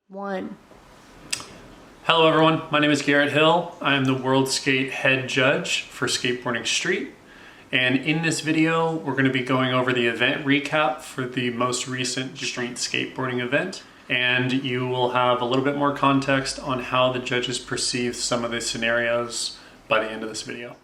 One. Hello everyone, my name is Garrett Hill. I am the World Skate head judge for Skateboarding Street. And in this video, we're going to be going over the event recap for the most recent street skateboarding event. And you will have a little bit more context on how the judges perceive some of the scenarios by the end of this video.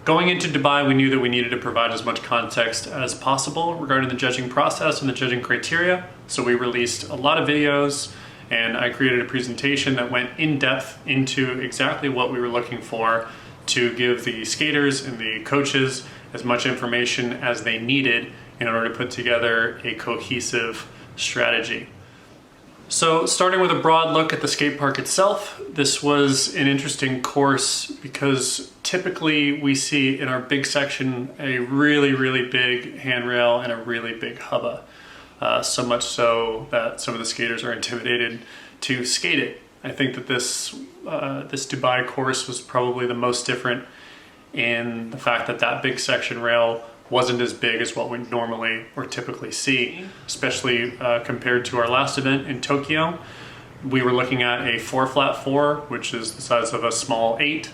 Going into Dubai, we knew that we needed to provide as much context as possible regarding the judging process and the judging criteria. So we released a lot of videos and I created a presentation that went in depth into exactly what we were looking for to give the skaters and the coaches as much information as they needed in order to put together a cohesive strategy. So starting with a broad look at the skate park itself, this was an interesting course because typically we see in our big section a really big handrail and a really big hubba. So much so that some of the skaters are intimidated to skate it. I think that this Dubai course was probably the most different in the fact that that big section rail wasn't as big as what we normally or typically see, especially compared to our last event in Tokyo. We were looking at a 4-flat-4, which is the size of a small 8.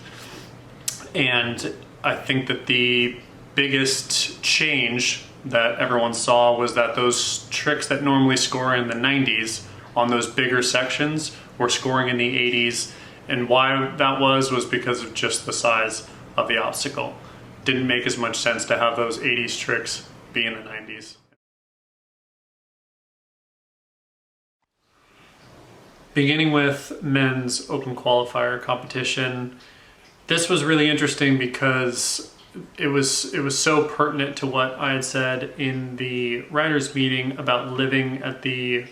And I think that the biggest change that everyone saw was that those tricks that normally score in the 90s on those bigger sections were scoring in the 80s. And why that was because of just the size of the obstacle. Didn't make as much sense to have those 80s tricks be in the 90s. Beginning with men's open qualifier competition, this was really interesting because it was so pertinent to what I had said in the writers' meeting about living at the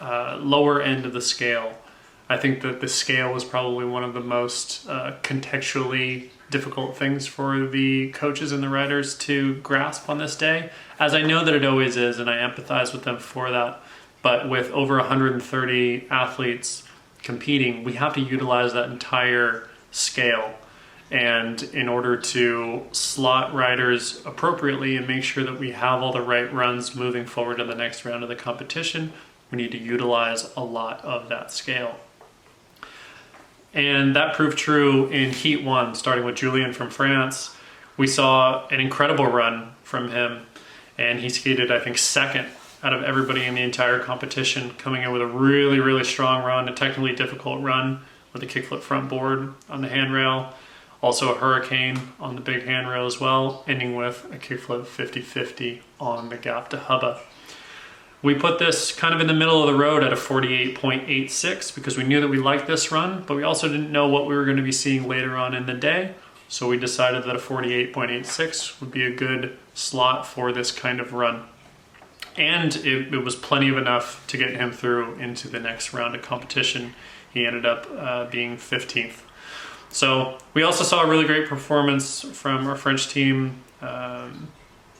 lower end of the scale. I think that the scale was probably one of the most contextually difficult things for the coaches and the riders to grasp on this day, as I know that it always is, and I empathize with them for that. But with over 130 athletes competing, we have to utilize that entire scale. And in order to slot riders appropriately and make sure that we have all the right runs moving forward to the next round of the competition, we need to utilize a lot of that scale. And that proved true in Heat 1, starting with Julien from France. We saw an incredible run from him, and he skated, I think, second out of everybody in the entire competition, coming in with a really strong run, a technically difficult run with a kickflip front board on the handrail, also a hurricane on the big handrail as well, ending with a kickflip 50-50 on the gap to hubba. We put this kind of in the middle of the road at a 48.86 because we knew that we liked this run, but we also didn't know what we were going to be seeing later on in the day. So we decided that a 48.86 would be a good slot for this kind of run. And it was plenty of enough to get him through into the next round of competition. He ended up being 15th. So we also saw a really great performance from our French team,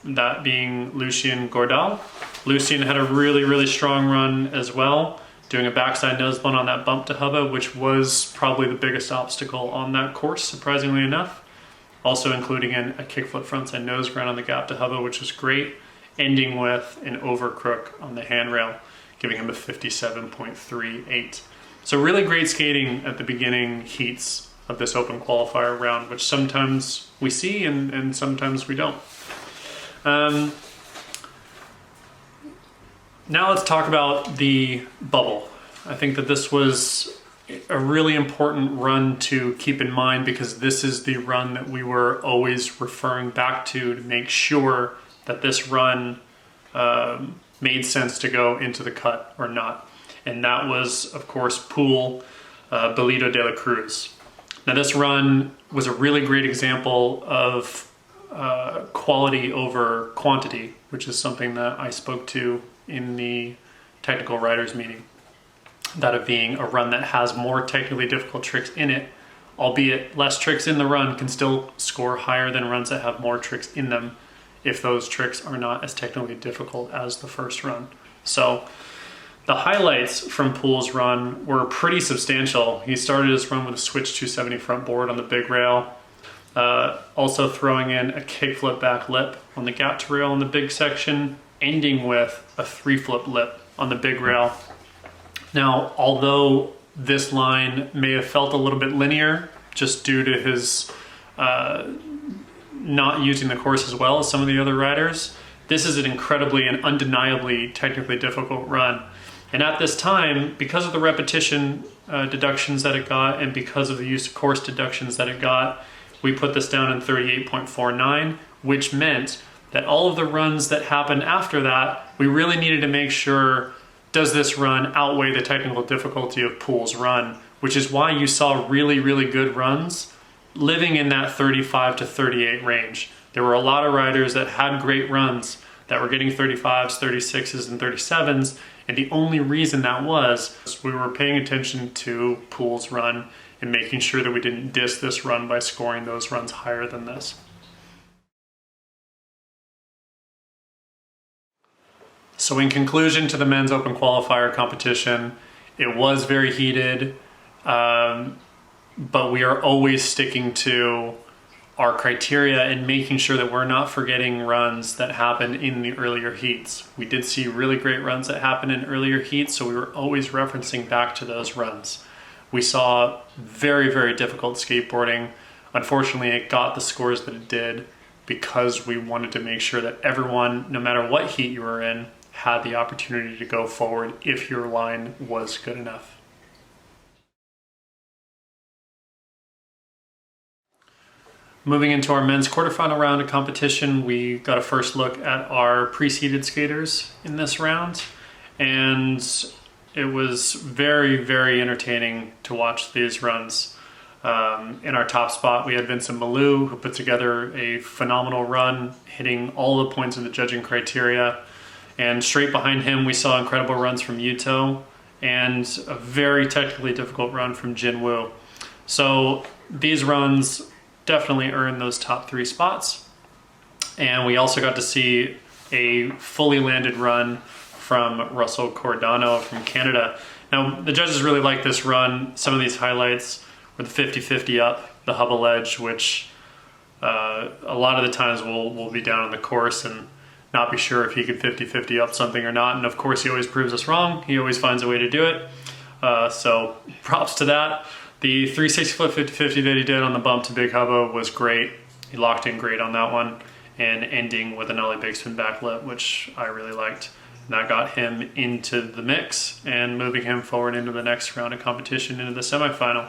that being Lucien Gordal. Lucien had a really strong run as well, doing a backside nose blunt on that bump to hubba, which was probably the biggest obstacle on that course, surprisingly enough. Also including in a kickflip frontside nose grind on the gap to hubba, which was great, ending with an overcrook on the handrail, giving him a 57.38. So really great skating at the beginning heats of this open qualifier round, which sometimes we see and sometimes we don't. Now let's talk about the bubble. I think that this was a really important run to keep in mind because this is the run that we were always referring back to make sure that this run made sense to go into the cut or not. And that was, of course, Pool Belito de la Cruz. Now this run was a really great example of quality over quantity, which is something that I spoke to in the technical writers meeting. That of being a run that has more technically difficult tricks in it, albeit less tricks in the run, can still score higher than runs that have more tricks in them if those tricks are not as technically difficult as the first run. So the highlights from Pool's run were pretty substantial. He started his run with a switch 270 front board on the big rail, Also throwing in a kickflip back lip on the gap to rail in the big section, ending with a 3-flip lip on the big rail. Now, although this line may have felt a little bit linear just due to his not using the course as well as some of the other riders, this is an incredibly and undeniably technically difficult run. And at this time, because of the repetition deductions that it got and because of the use of course deductions that it got, we put this down in 38.49, which meant that all of the runs that happened after that, we really needed to make sure, does this run outweigh the technical difficulty of Poole's run? Which is why you saw really, really good runs living in that 35 to 38 range. There were a lot of riders that had great runs that were getting 35s, 36s, and 37s, and the only reason that was we were paying attention to Poole's run and making sure that we didn't diss this run by scoring those runs higher than this. So in conclusion to the men's open qualifier competition, it was very heated, but we are always sticking to our criteria and making sure that we're not forgetting runs that happen in the earlier heats. We did see really great runs that happened in earlier heats, so we were always referencing back to those runs. We saw very, very difficult skateboarding. Unfortunately, it got the scores that it did because we wanted to make sure that everyone, no matter what heat you were in, had the opportunity to go forward if your line was good enough. Moving into our men's quarterfinal round of competition, we got a first look at our pre-seeded skaters in this round, and it was very, very entertaining to watch these runs. In our top spot, we had Vincent Malou, who put together a phenomenal run, hitting all the points of the judging criteria. And straight behind him, we saw incredible runs from Yuto and a very technically difficult run from Jin Woo. So these runs definitely earned those top 3 spots. And we also got to see a fully landed run from Russell Cordano from Canada. Now, the judges really liked this run. Some of these highlights were the 50-50 up, the hubble edge, which a lot of the times we'll be down on the course and not be sure if he could 50-50 up something or not. And of course, he always proves us wrong. He always finds a way to do it. So props to that. The 360 flip 50-50 that he did on the bump to Big Hubbo was great. He locked in great on that one, and ending with an ollie big spin back lip, which I really liked. And that got him into the mix and moving him forward into the next round of competition, into the semifinal.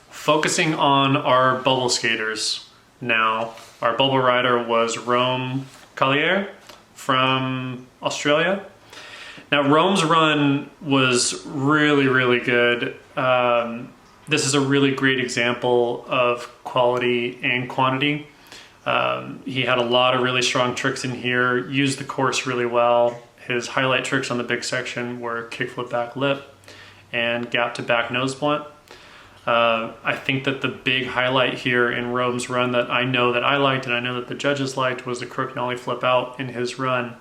Focusing on our bubble skaters now, our bubble rider was Rome Collier from Australia. Now, Rome's run was really, really good. This is a really great example of quality and quantity. He had a lot of really strong tricks in here, used the course really well. His highlight tricks on the big section were kickflip back lip and gap to back nose blunt. I think that the big highlight here in Rome's run that I know that I liked and I know that the judges liked was the crook nollie flip out in his run.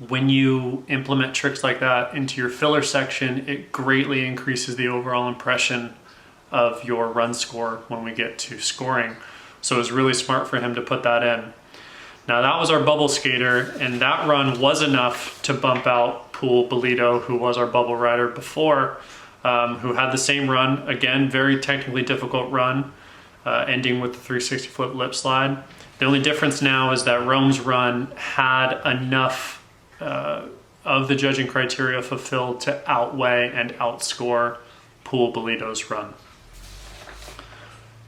When you implement tricks like that into your filler section, it greatly increases the overall impression of your run score when we get to scoring. So it was really smart for him to put that in. Now that was our bubble skater, and that run was enough to bump out Poole Bolito, who was our bubble rider before, who had the same run. Again, very technically difficult run, ending with the 360 flip lip slide. The only difference now is that Rome's run had enough of the judging criteria fulfilled to outweigh and outscore Poole Bolito's run.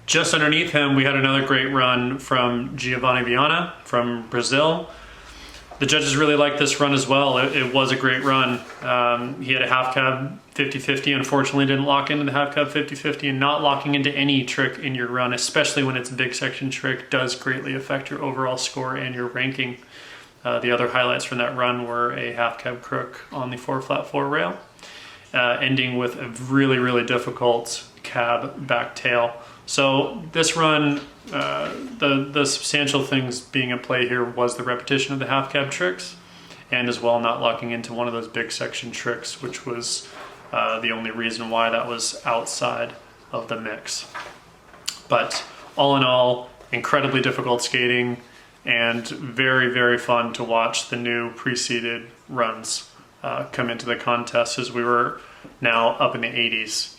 Just underneath him, we had another great run from Giovanni Viana from Brazil. The judges really liked this run as well. It was a great run. He had a half cab 50-50. Unfortunately, didn't lock into the half cab 50-50, and not locking into any trick in your run, especially when it's a big section trick, does greatly affect your overall score and your ranking. The other highlights from that run were a half cab crook on the 4 flat 4 rail, ending with a really, really difficult cab back tail. So this run, the substantial things being at play here was the repetition of the half cab tricks, and as well not locking into one of those big section tricks, which was the only reason why that was outside of the mix. But all in all, incredibly difficult skating, and very, very fun to watch the new pre-seeded runs come into the contest, as we were now up in the 80s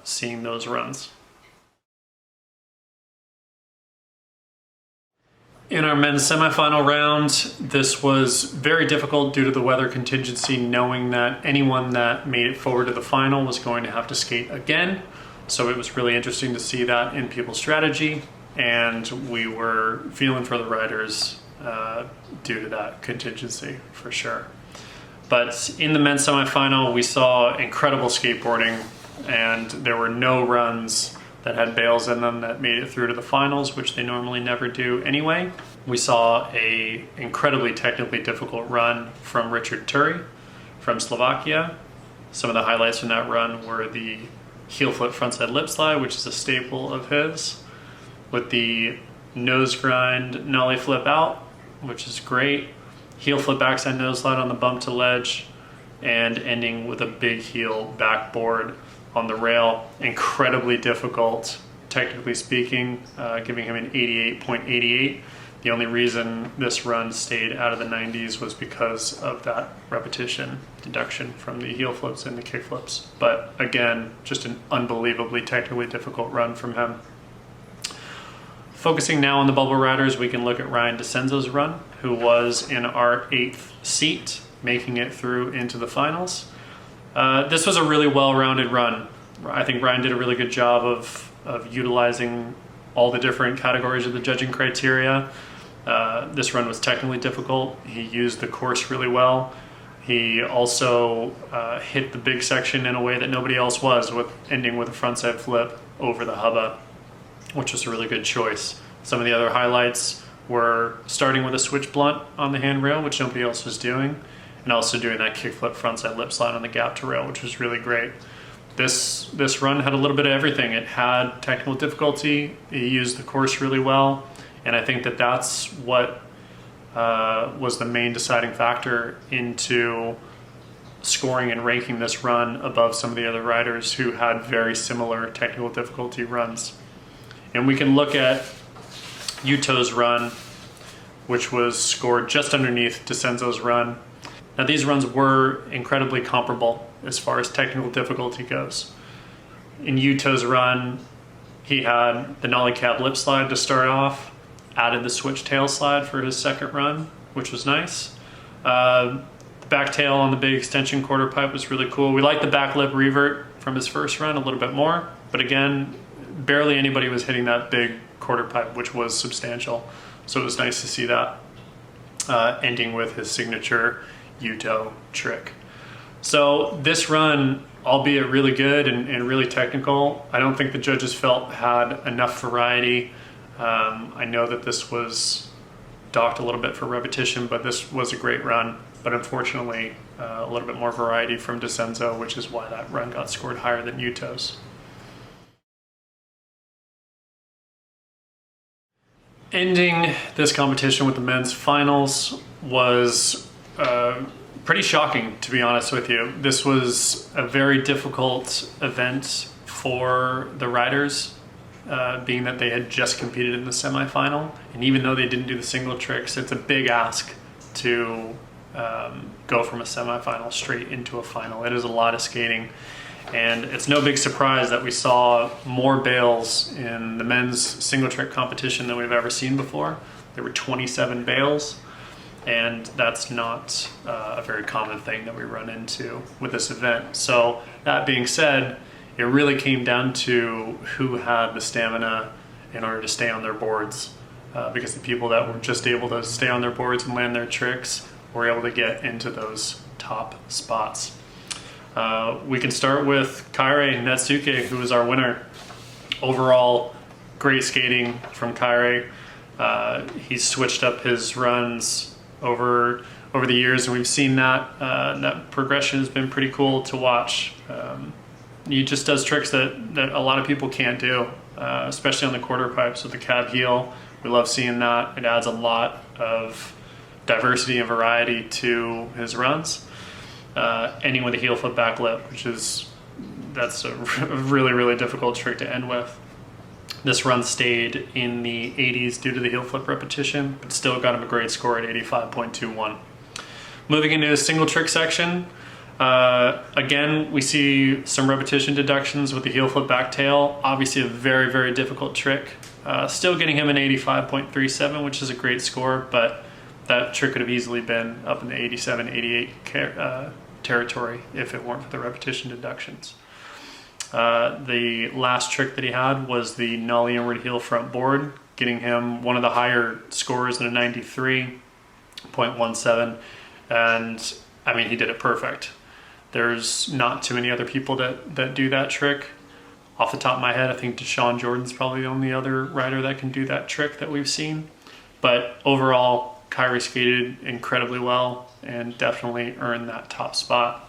seeing those runs. In our men's semifinal round, this was very difficult due to the weather contingency, knowing that anyone that made it forward to the final was going to have to skate again. So it was really interesting to see that in people's strategy, and we were feeling for the riders due to that contingency for sure. But in the men's semifinal, we saw incredible skateboarding, and there were no runs that had bails in them that made it through to the finals, which they normally never do anyway. We saw a incredibly technically difficult run from Richard Turi from Slovakia. Some of the highlights from that run were the heel flip frontside lip slide, which is a staple of his, with the nose grind nollie flip out, which is great, heel flip backside nose slide on the bump to ledge, and ending with a big heel backboard on the rail. Incredibly difficult, technically speaking, giving him an 88.88. The only reason this run stayed out of the 90s was because of that repetition deduction from the heel flips and the kick flips. But again, just an unbelievably technically difficult run from him. Focusing now on the bubble riders, we can look at Ryan DeCenzo's run, who was in our 8th seat, making it through into the finals. This was a really well-rounded run. I think Ryan did a really good job of utilizing all the different categories of the judging criteria. This run was technically difficult. He used the course really well. He also hit the big section in a way that nobody else was, with ending with a frontside flip over the hubba, which was a really good choice. Some of the other highlights were starting with a switch blunt on the handrail, which nobody else was doing, and also doing that kickflip frontside lip slide on the gap to rail, which was really great. This run had a little bit of everything. It had technical difficulty, he used the course really well, and I think that that's what was the main deciding factor into scoring and ranking this run above some of the other riders who had very similar technical difficulty runs. And we can look at Yuto's run, which was scored just underneath DeCenzo's run. Now, these runs were incredibly comparable as far as technical difficulty goes. In Yuto's run, he had the nollie cab lip slide to start off, added the switch tail slide for his second run, which was nice. The back tail on the big extension quarter pipe was really cool. We liked the back lip revert from his first run a little bit more, but again, barely anybody was hitting that big quarter pipe, which was substantial. So it was nice to see that, ending with his signature Yuto trick. So this run, albeit really good and really technical, I don't think the judges felt had enough variety. I know that this was docked a little bit for repetition, but this was a great run. But unfortunately, a little bit more variety from DeCenzo, which is why that run got scored higher than Yuto's. Ending this competition with the men's finals was pretty shocking, to be honest with you. This was a very difficult event for the riders, being that they had just competed in the semifinal. And even though they didn't do the single tricks, it's a big ask to go from a semifinal straight into a final. It is a lot of skating. And it's no big surprise that we saw more bails in the men's single trick competition than we've ever seen before. There were 27 bails, and that's not a very common thing that we run into with this event. So that being said, it really came down to who had the stamina in order to stay on their boards, because the people that were just able to stay on their boards and land their tricks were able to get into those top spots. We can start with Kairi Natsuke, who was our winner. Overall, great skating from Kairi. He's switched up his runs over the years, and we've seen that that progression has been pretty cool to watch. He just does tricks that a lot of people can't do, especially on the quarter pipes with the cab heel. We love seeing that. It adds a lot of diversity and variety to his runs. Ending with a heel flip back lip, that's a really, really difficult trick to end with. This run stayed in the 80s due to the heel flip repetition, but still got him a great score at 85.21. Moving into the single trick section, again, we see some repetition deductions with the heel flip back tail. Obviously a very, very difficult trick. Still getting him an 85.37, which is a great score, but that trick could have easily been up in the 87, 88 territory if it weren't for the repetition deductions. The last trick that he had was the nollie inward heel front board, getting him one of the higher scores in a 93.17. And I mean, he did it perfect. There's not too many other people that do that trick. Off the top of my head, I think Deshaun Jordan's probably the only other rider that can do that trick that we've seen. But overall, Kyrie skated incredibly well and definitely earned that top spot.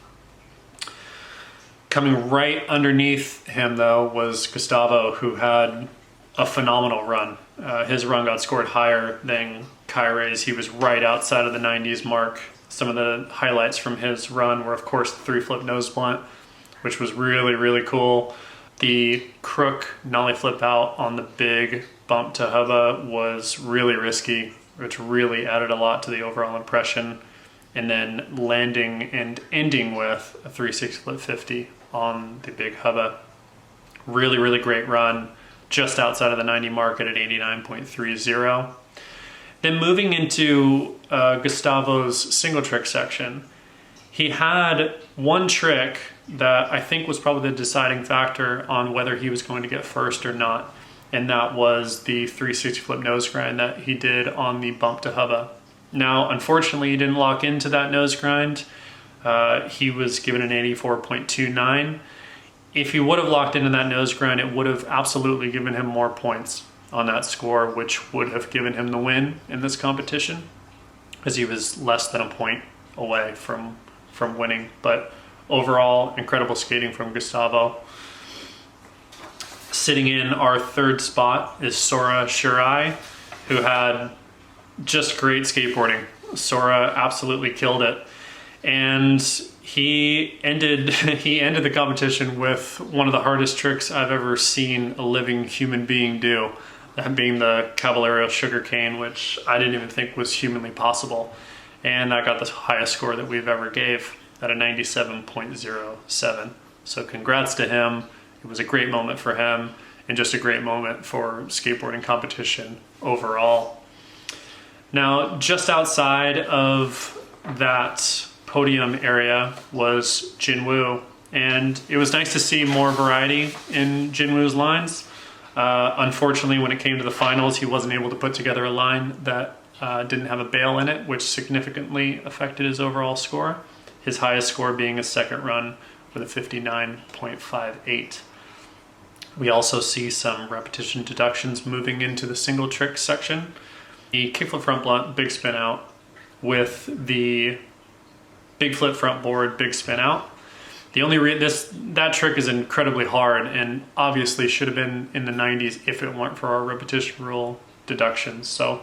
Coming right underneath him, though, was Gustavo, who had a phenomenal run. His run got scored higher than Kyrie's. He was right outside of the 90s mark. Some of the highlights from his run were, of course, the 3-flip nose blunt, which was really, really cool. The crook nollie flip out on the big bump to hubba was really risky, which really added a lot to the overall impression. And then landing and ending with a 3/6 flip 50 on the big hubba. Really, really great run, just outside of the 90 mark at an 89.30. Then moving into Gustavo's single trick section, he had one trick that I think was probably the deciding factor on whether he was going to get first or not, and that was the 360 flip nose grind that he did on the bump to hubba. Now, unfortunately, he didn't lock into that nose grind. He was given an 84.29. If he would have locked into that nose grind, it would have absolutely given him more points on that score, which would have given him the win in this competition, as he was less than a point away from winning. But overall, incredible skating from Gustavo. Sitting in our third spot is Sora Shirai, who had just great skateboarding. Sora absolutely killed it. And he ended the competition with one of the hardest tricks I've ever seen a living human being do, that being the Caballero sugarcane, which I didn't even think was humanly possible. And I got the highest score that we've ever gave at a 97.07. So congrats to him. It was a great moment for him and just a great moment for skateboarding competition overall. Now, just outside of that podium area was Jinwoo, and it was nice to see more variety in Jinwoo's lines. Unfortunately, when it came to the finals, he wasn't able to put together a line that didn't have a bail in it, which significantly affected his overall score. His highest score being a second run with a 59.58. We also see some repetition deductions moving into the single trick section. The kickflip front blunt, big spin out, with the big flip front board, big spin out. The only that trick is incredibly hard and obviously should have been in the 90s if it weren't for our repetition rule deductions. So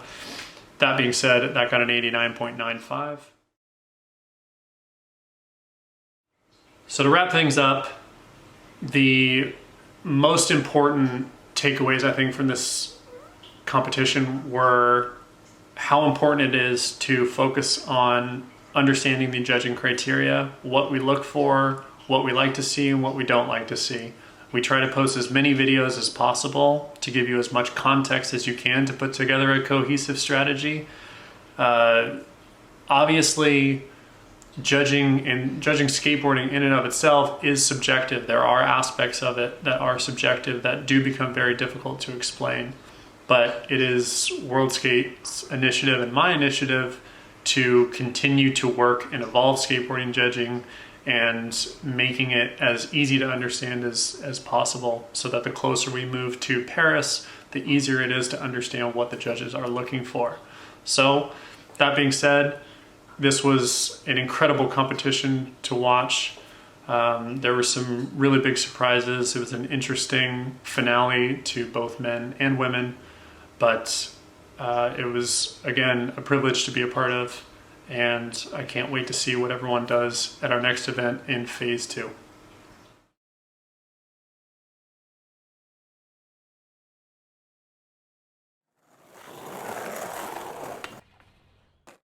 that being said, that got an 89.95. So to wrap things up, the most important takeaways I think from this competition were how important it is to focus on understanding the judging criteria, what we look for, what we like to see, and what we don't like to see. We try to post as many videos as possible to give you as much context as you can to put together a cohesive strategy. Obviously, judging skateboarding in and of itself is subjective. There are aspects of it that are subjective that do become very difficult to explain. But it is WorldSkate's initiative and my initiative to continue to work and evolve skateboarding judging and making it as easy to understand as possible, so that the closer we move to Paris, the easier it is to understand what the judges are looking for. So that being said, this was an incredible competition to watch. There were some really big surprises. It was an interesting finale to both men and women, but it was, again, a privilege to be a part of, and I can't wait to see what everyone does at our next event in phase 2.